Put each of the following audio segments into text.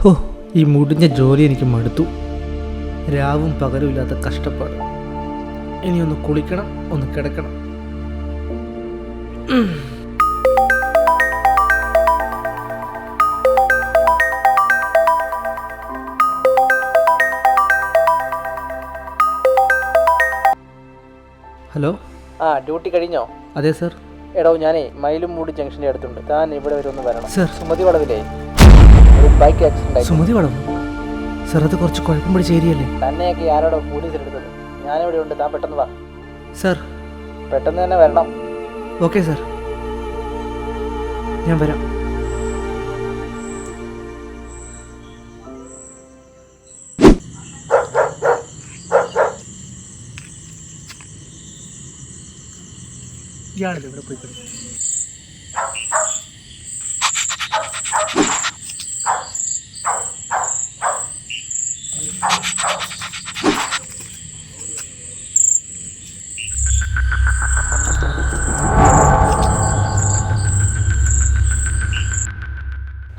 ഹോ, ഈ മുടിഞ്ഞ ജോലി എനിക്ക് മടുത്തു. രാവും പകലും ഇല്ലാത്ത കഷ്ടപ്പാട്. ഇനി ഒന്ന് കുളിക്കണം, ഒന്ന് കിടക്കണം. ഹലോ. ഡ്യൂട്ടി കഴിഞ്ഞോ? അതെ സർ. എടോ, ഞാനേ മയിലുംമൂട് ജംഗ്ഷൻ്റെ അടുത്തുണ്ട്. താൻ ഇവിടെ വരെ ഒന്ന് വരണം. സർ. സുമതി വളവിലേ ഒരു ബൈക്ക് ആക്സിഡന്റ് ആയി. സുമതി വളവ്? സർ, അത് കുറച്ച് കുഴപ്പം പിടിച്ച ഏരിയല്ലേ? തന്നെയൊക്കെ ആരോടോ പോലീസിലെടുത്തത്. ഞാനിവിടെ ഉണ്ട്, താൻ പെട്ടെന്ന് വാ. സർ. പെട്ടെന്ന് തന്നെ വരണം. ഓക്കെ സർ, ഞാൻ വരാം. ഇയാളിത് ഇവിടെ പോയി കളി.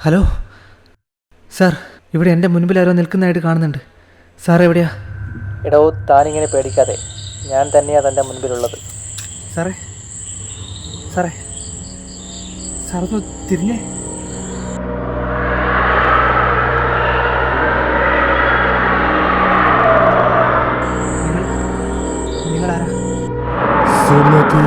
ഹലോ സാർ, ഇവിടെ എൻ്റെ മുൻപിൽ ആരോ നിൽക്കുന്നതായിട്ട് കാണുന്നുണ്ട്. സാർ എവിടെയാ? എടോ, താനിങ്ങനെ പേടിക്കാതെ, ഞാൻ തന്നെയാ തൻ്റെ മുൻപിലുള്ളത്. സാറേ, സാറേ, സാറൊന്ന് തിരിഞ്ഞേ. നിങ്ങളാരാ? സുമതി.